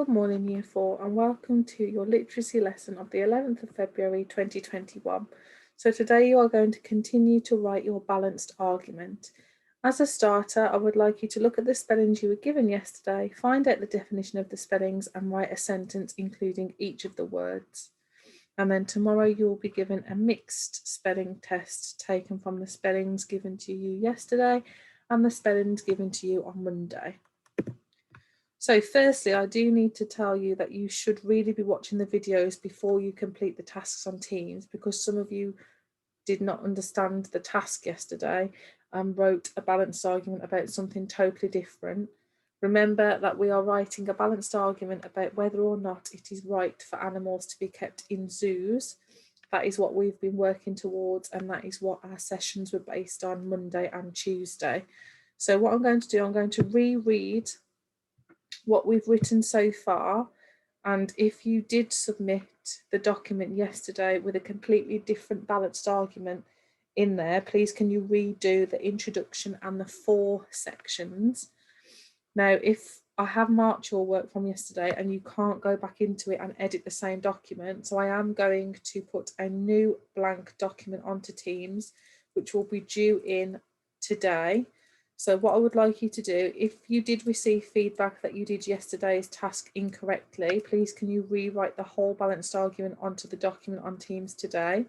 Good morning, Year 4, and welcome to your literacy lesson of the 11th of February 2021. So today you are going to continue to write your balanced argument. As a starter, I would like you to look at the spellings you were given yesterday, find out the definition of the spellings and write a sentence including each of the words. And then tomorrow you will be given a mixed spelling test taken from the spellings given to you yesterday and the spellings given to you on Monday. So firstly, I do need to tell you that you should really be watching the videos before you complete the tasks on Teams, because some of you did not understand the task yesterday and wrote a balanced argument about something totally different. Remember that we are writing a balanced argument about whether or not it is right for animals to be kept in zoos. That is what we've been working towards, and that is what our sessions were based on Monday and Tuesday. So what I'm going to do, I'm going to reread what we've written so far, and if you did submit the document yesterday with a completely different balanced argument in there, please can you redo the introduction and the 4 sections. Now, if I have marked your work from yesterday and you can't go back into it and edit the same document, so I am going to put a new blank document onto Teams, which will be due in today. So what I would like you to do, if you did receive feedback that you did yesterday's task incorrectly, please can you rewrite the whole balanced argument onto the document on Teams today.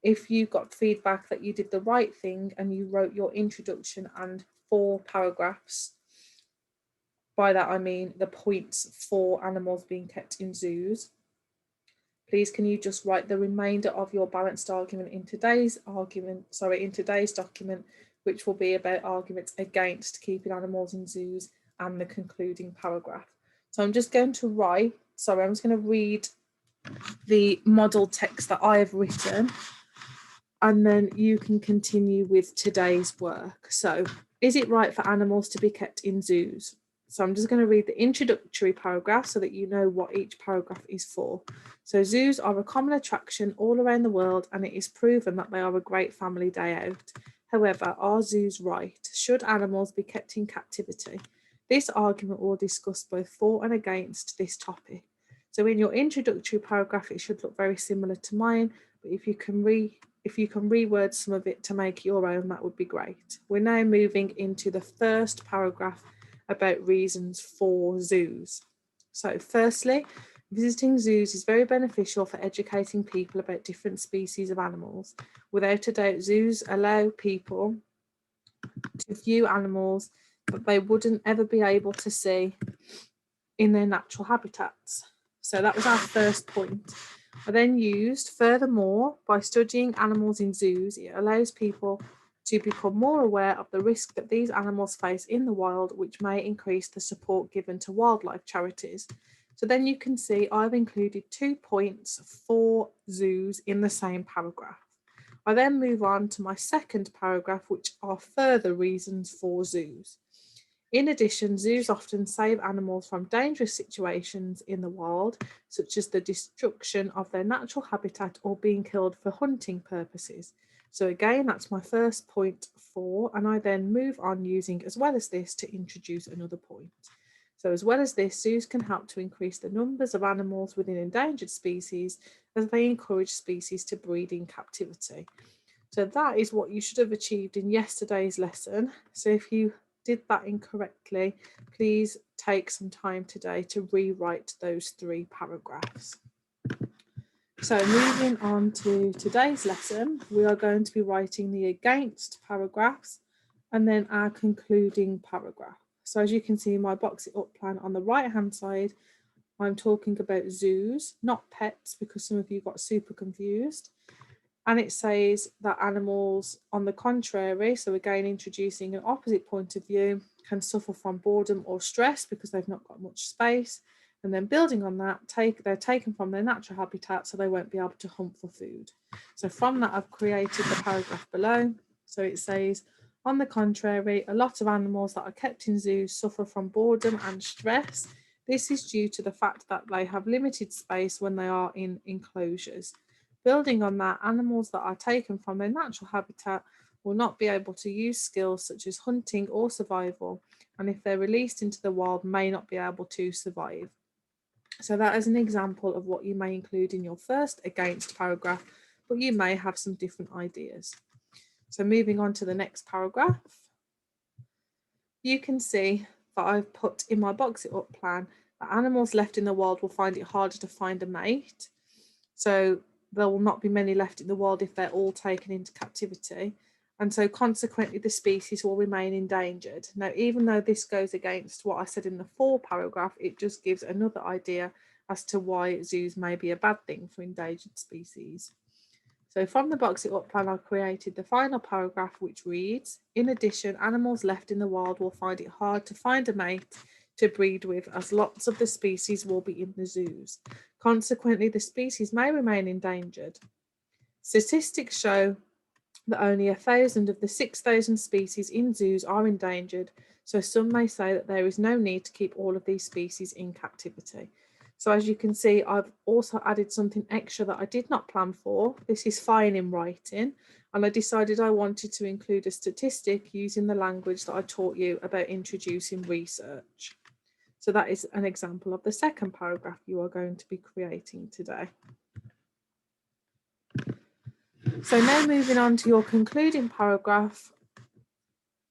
If you got feedback that you did the right thing and you wrote your introduction and 4 paragraphs, by that I mean the points for animals being kept in zoos, please can you just write the remainder of your balanced argument in today's document, which will be about arguments against keeping animals in zoos and the concluding paragraph. So I'm just going to read the model text that I have written, and then you can continue with today's work. So, is it right for animals to be kept in zoos? So I'm just going to read the introductory paragraph so that you know what each paragraph is for. So zoos are a common attraction all around the world, and it is proven that they are a great family day out. However, are zoos right? Should animals be kept in captivity? This argument will discuss both for and against this topic. So in your introductory paragraph, it should look very similar to mine, but if you can reword some of it to make your own, that would be great. We're now moving into the first paragraph about reasons for zoos. So firstly, visiting zoos is very beneficial for educating people about different species of animals. Without a doubt, zoos allow people to view animals that they wouldn't ever be able to see in their natural habitats. So that was our first point. I then used, furthermore, by studying animals in zoos, it allows people to become more aware of the risk that these animals face in the wild, which may increase the support given to wildlife charities. So then you can see I've included 2 points for zoos in the same paragraph. I then move on to my second paragraph, which are further reasons for zoos. In addition, zoos often save animals from dangerous situations in the wild, such as the destruction of their natural habitat or being killed for hunting purposes. So again, that's my first point 4, and I then move on using as well as this to introduce another point. So as well as this, zoos can help to increase the numbers of animals within endangered species as they encourage species to breed in captivity. So that is what you should have achieved in yesterday's lesson. So if you did that incorrectly, please take some time today to rewrite those 3 paragraphs. So moving on to today's lesson, we are going to be writing the against paragraphs and then our concluding paragraph. So as you can see in my box it up plan on the right hand side, I'm talking about zoos, not pets, because some of you got super confused. And it says that animals, on the contrary, so again introducing an opposite point of view, can suffer from boredom or stress because they've not got much space. And then building on that, they're taken from their natural habitat, so they won't be able to hunt for food. So from that, I've created the paragraph below. So it says, on the contrary, a lot of animals that are kept in zoos suffer from boredom and stress. This is due to the fact that they have limited space when they are in enclosures. Building on that, animals that are taken from their natural habitat will not be able to use skills such as hunting or survival, and if they're released into the wild, may not be able to survive. So that is an example of what you may include in your first against paragraph, but you may have some different ideas. So moving on to the next paragraph, you can see that I've put in my box it up plan that animals left in the wild will find it harder to find a mate. So there will not be many left in the wild if they're all taken into captivity. And so consequently, the species will remain endangered. Now, even though this goes against what I said in the 4 paragraph, it just gives another idea as to why zoos may be a bad thing for endangered species. So from the box it up plan, I created the final paragraph, which reads, in addition, animals left in the wild will find it hard to find a mate to breed with, as lots of the species will be in the zoos. Consequently, the species may remain endangered. Statistics show that only 1,000 of the 6,000 species in zoos are endangered, so some may say that there is no need to keep all of these species in captivity. So as you can see, I've also added something extra that I did not plan for. This is fine in writing, and I decided I wanted to include a statistic using the language that I taught you about introducing research. So that is an example of the second paragraph you are going to be creating today. So now moving on to your concluding paragraph,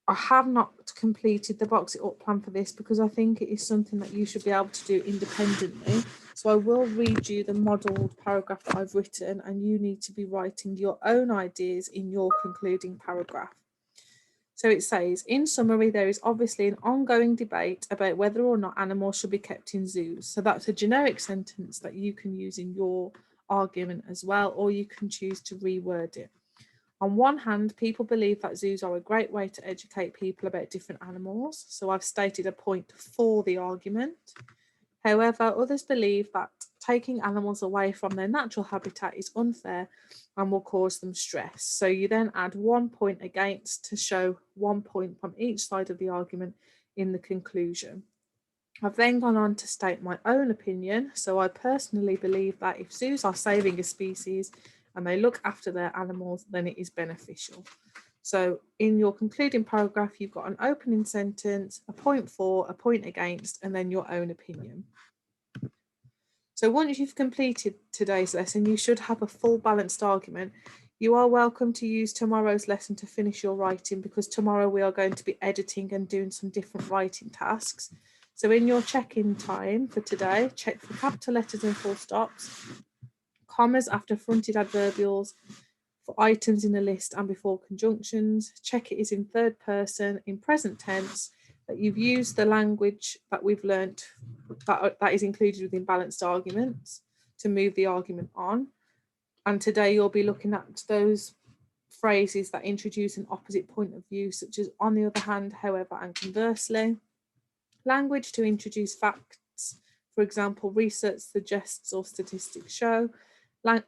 I have not completed the box it up plan for this because I think it is something that you should be able to do independently. So I will read you the modelled paragraph that I've written, and you need to be writing your own ideas in your concluding paragraph. So it says, in summary, there is obviously an ongoing debate about whether or not animals should be kept in zoos. So that's a generic sentence that you can use in your argument as well, or you can choose to reword it. On one hand, people believe that zoos are a great way to educate people about different animals. So I've stated a point for the argument. However, others believe that taking animals away from their natural habitat is unfair and will cause them stress. So you then add 1 point against to show 1 point from each side of the argument in the conclusion. I've then gone on to state my own opinion. So I personally believe that if zoos are saving a species and they look after their animals, then it is beneficial. So in your concluding paragraph, you've got an opening sentence, a point for, a point against, and then your own opinion. So once you've completed today's lesson, you should have a full balanced argument. You are welcome to use tomorrow's lesson to finish your writing, because tomorrow we are going to be editing and doing some different writing tasks. So in your check-in time for today, check for capital letters and full stops, commas after fronted adverbials, for items in a list and before conjunctions. Check it is in third person, in present tense, that you've used the language that we've learnt that is included within balanced arguments to move the argument on. And today you'll be looking at those phrases that introduce an opposite point of view, such as on the other hand, however, and conversely. Language to introduce facts, for example, research suggests or statistics show.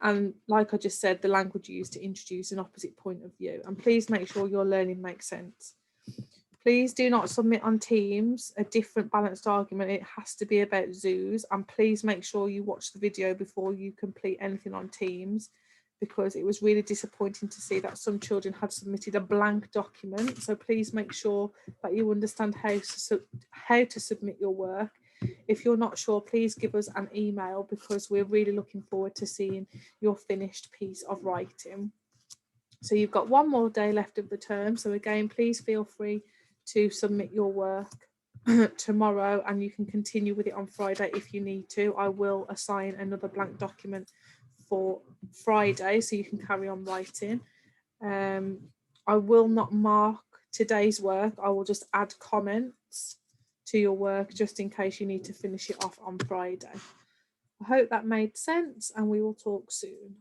And like I just said, the language used to introduce an opposite point of view. And please make sure your learning makes sense. Please do not submit on Teams a different balanced argument. It has to be about zoos. And please make sure you watch the video before you complete anything on Teams, because it was really disappointing to see that some children had submitted a blank document. So please make sure that you understand how to submit your work. If you're not sure, please give us an email, because we're really looking forward to seeing your finished piece of writing. So you've got one more day left of the term. So again, please feel free to submit your work tomorrow, and you can continue with it on Friday if you need to. I will assign another blank document for Friday so you can carry on writing. I will not mark today's work. I will just add comments to your work just in case you need to finish it off on Friday. I hope that made sense, and we will talk soon.